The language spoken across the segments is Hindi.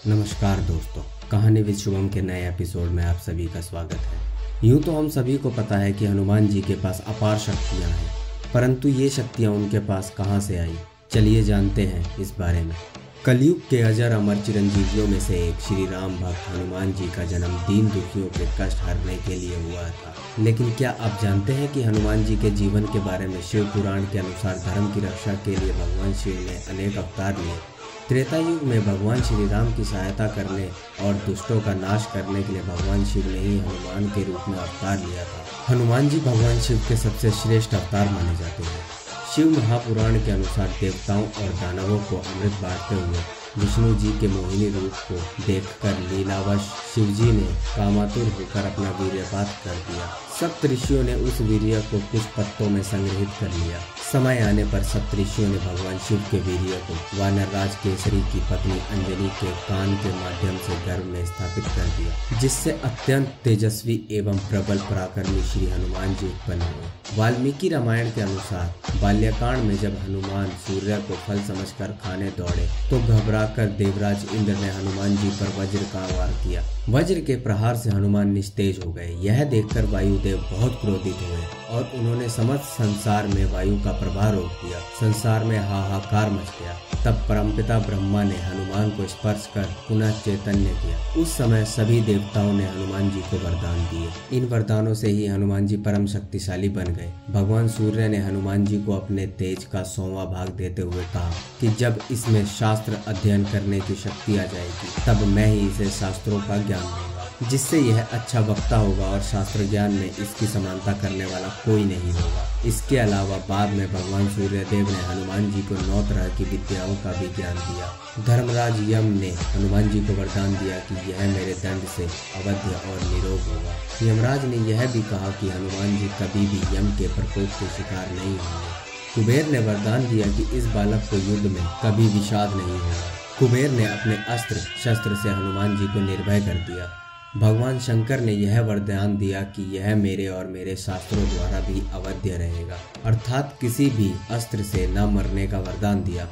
नमस्कार दोस्तों, कहानी विद शुभम के नए एपिसोड में आप सभी का स्वागत है। यूँ तो हम सभी को पता है कि हनुमान जी के पास अपार शक्तियाँ हैं, परंतु ये शक्तियाँ उनके पास कहाँ से आई, चलिए जानते हैं इस बारे में। कलयुग के अजर अमर चिरंजीवियों में से एक श्री राम भक्त हनुमान जी का जन्म दीन दुखियों के कष्ट हरने के लिए हुआ था। लेकिन क्या आप जानते हैं कि हनुमान जी के जीवन के बारे में शिव पुराण के अनुसार धर्म की रक्षा के लिए भगवान शिव ने अनेक अवतार लिए। त्रेता युग में भगवान श्री राम की सहायता करने और दुष्टों का नाश करने के लिए भगवान शिव ने ही हनुमान के रूप में अवतार लिया था। हनुमान जी भगवान शिव के सबसे श्रेष्ठ अवतार माने जाते हैं। शिव महापुराण के अनुसार देवताओं और दानवों को अमृत बांटते हुए विष्णु जी के मोहिनी रूप को देखकर लीलावश शिव जी ने कामातुर होकर अपना वीर्यपात कर दिया। सप्त ऋषियों ने उस वीर्य को कुछ पत्तों में संग्रहित कर लिया। समय आने पर सप्त ऋषियों ने भगवान शिव के वीर्य को वानरराज केसरी की पत्नी अंजनी के कान के माध्यम से गर्भ में स्थापित कर दिया, जिससे अत्यंत तेजस्वी एवं प्रबल पराक्रमी श्री हनुमान जी उत्पन्न हुए। वाल्मीकि रामायण के अनुसार बाल्यकांड में जब हनुमान सूर्य को फल समझकर खाने दौड़े तो घबराकर देवराज इंद्र ने हनुमान जी पर वज्र का वार किया। वज्र के प्रहार से हनुमान निस्तेज हो गए। यह देखकर वायुदेव बहुत क्रोधित हुए और उन्होंने समस्त संसार में वायु का प्रभाव रोक दिया। संसार में हाहाकार मच गया। तब परमपिता ब्रह्मा ने हनुमान को स्पर्श कर पुनः चैतन्य किया। उस समय सभी देवताओं ने हनुमान जी को वरदान दिए। इन वरदानों से ही हनुमान जी परम शक्तिशाली बन गए। भगवान सूर्य ने हनुमान जी को अपने तेज का 100वां भाग देते हुए कहा कि जब इसमें शास्त्र अध्ययन करने की शक्ति आ जाएगी तब मैं ही इसे शास्त्रों का ज्ञान दूंगा, जिससे यह अच्छा वक्ता होगा और शास्त्र ज्ञान में इसकी समानता करने वाला कोई नहीं होगा। इसके अलावा बाद में भगवान सूर्यदेव ने हनुमान जी को 9 तरह की विद्याओं का भी ज्ञान दिया। धर्मराज यम ने हनुमान जी को वरदान दिया कि यह मेरे दंड से अवध्य और निरोग होगा। यमराज ने यह भी कहा कि हनुमान जी कभी भी यम के प्रकोप के शिकार नहीं होंगे। कुबेर ने वरदान दिया कि इस बालक को युद्ध में कभी विषाद नहीं होगा। कुबेर ने अपने अस्त्र शस्त्र से हनुमान जी को निर्भय कर दिया। भगवान शंकर ने यह वरदान दिया कि यह मेरे और मेरे शास्त्रों द्वारा भी अवध्य रहेगा, अर्थात किसी भी अस्त्र से न मरने का वरदान दिया।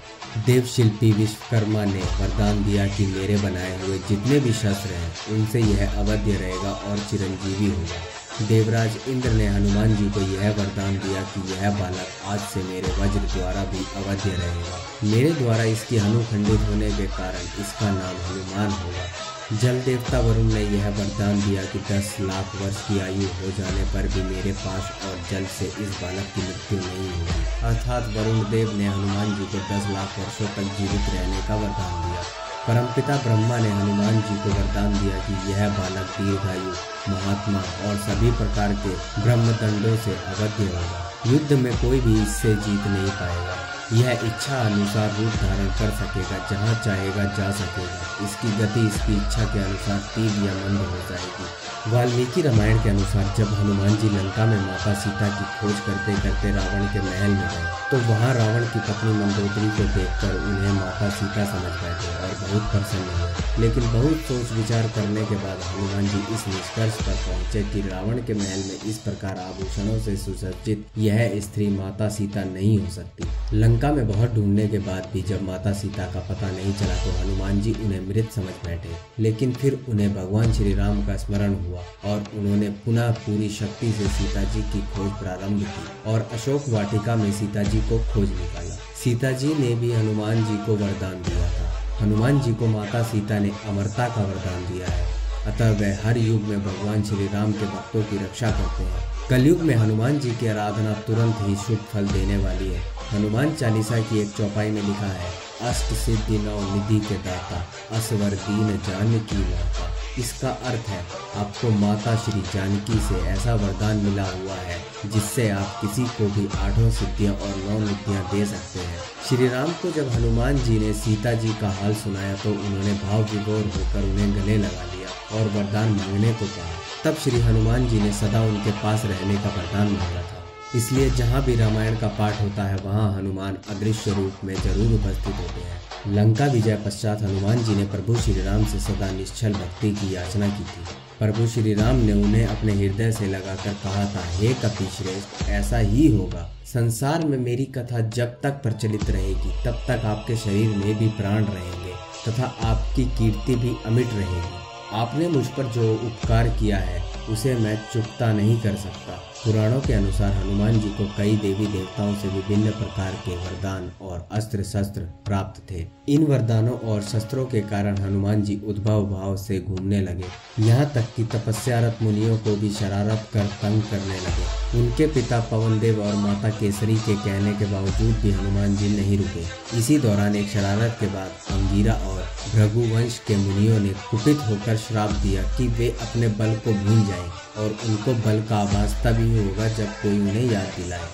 देवशिल्पी विश्वकर्मा ने वरदान दिया कि मेरे बनाए हुए जितने भी शस्त्र हैं उनसे यह अवध्य रहेगा और चिरंजीवी होगा। देवराज इंद्र ने हनुमान जी को यह वरदान दिया कि यह बालक आज से मेरे वज्र द्वारा भी अवध्य रहेगा। मेरे द्वारा इसकी हनु खंडित होने के कारण इसका नाम हनुमान होगा। जल देवता वरुण ने यह वरदान दिया कि 10 लाख वर्ष की आयु हो जाने पर भी मेरे पास और जल से इस बालक की मृत्यु नहीं होगी, अर्थात वरुण देव ने हनुमान जी को 10 लाख वर्षों तक जीवित रहने का वरदान दिया। परमपिता ब्रह्मा ने हनुमान जी को वरदान दिया कि यह बालक दीर्घायु, महात्मा और सभी प्रकार के ब्रह्मदंडों से अवध्य होगा। युद्ध में कोई भी इससे जीत नहीं पाएगा। यह इच्छा अनुसार रूप धारण कर सकेगा, जहाँ चाहेगा जा सकेगा। इसकी गति इसकी इच्छा के अनुसार तीव्र या मंद हो जाएगी। वाल्मीकि रामायण के अनुसार जब हनुमान जी लंका में माता सीता की खोज करते करते रावण के महल में गए तो वहाँ रावण की पत्नी मंदोदरी को देखकर उन्हें माता सीता समझ बैठे और बहुत प्रसन्न हुए। लेकिन बहुत सोच विचार करने के बाद हनुमान जी इस निष्कर्ष पर पहुँचे कि रावण के महल में इस प्रकार आभूषणों से सुसज्जित यह स्त्री माता सीता नहीं हो सकती। लंका में बहुत ढूंढने के बाद भी जब माता सीता का पता नहीं चला तो हनुमान जी उन्हें मृत समझ बैठे। लेकिन फिर उन्हें भगवान श्री राम का स्मरण हुआ और उन्होंने पुनः पूरी शक्ति से सीता जी की खोज प्रारंभ की और अशोक वाटिका में सीता जी को खोज निकाला। सीता जी ने भी हनुमान जी को वरदान दिया था। हनुमान जी को माता सीता ने अमरता का वरदान दिया है, अतः वे हर युग में भगवान श्री राम के भक्तों की रक्षा करते हैं। कलयुग में हनुमान जी की आराधना तुरंत ही शुभ फल देने वाली है। हनुमान चालीसा की एक चौपाई में लिखा है, अष्ट सिद्धि नौ निधि के दाता, असवर दीन जानकी माता। इसका अर्थ है आपको माता श्री जानकी से ऐसा वरदान मिला हुआ है जिससे आप किसी को भी 8 सिद्धियां और 9 निधियां दे सकते हैं। श्री राम को जब हनुमान जी ने सीता जी का हाल सुनाया तो उन्होंने भाव विभोर होकर उन्हें गले लगा लिया और वरदान मांगने को कहा। तब श्री हनुमान जी ने सदा उनके पास रहने का वरदान मांगा था। इसलिए जहाँ भी रामायण का पाठ होता है वहाँ हनुमान अदृश्य रूप में जरूर उपस्थित होते हैं। लंका विजय पश्चात हनुमान जी ने प्रभु श्री राम से सदा निश्चल भक्ति की याचना की थी। प्रभु श्री राम ने उन्हें अपने हृदय से लगाकर कहा था, हे कपिश्रेष्ठ, ऐसा ही होगा। संसार में मेरी कथा जब तक प्रचलित रहेगी तब तक आपके शरीर में भी प्राण रहेंगे। तथा आपकी कीर्ति भी अमिट रहेगी। आपने मुझ पर जो उपकार किया है उसे मैं चुकता नहीं कर सकता। पुराणों के अनुसार हनुमान जी को कई देवी देवताओं से विभिन्न प्रकार के वरदान और अस्त्र शस्त्र प्राप्त थे। इन वरदानों और शस्त्रों के कारण हनुमान जी उद्भव भाव से घूमने लगे। यहाँ तक कि तपस्यारत मुनियों को भी शरारत कर तंग करने लगे। उनके पिता पवनदेव और माता केसरी के कहने के बावजूद भी हनुमान जी नहीं रुके। इसी दौरान एक शरारत के बाद अंगीरा और भृगुवंश के मुनियों ने कुपित होकर श्राप दिया कि वे अपने बल को भूल जाएं और उनको बल का आभास तभी होगा जब कोई उन्हें याद दिलाए।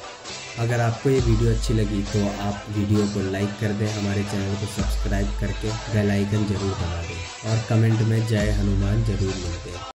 अगर आपको ये वीडियो अच्छी लगी तो आप वीडियो को लाइक कर दें, हमारे चैनल को सब्सक्राइब करके बेल आइकन जरूर दबा दें और कमेंट में जय हनुमान जरूर लिख दें।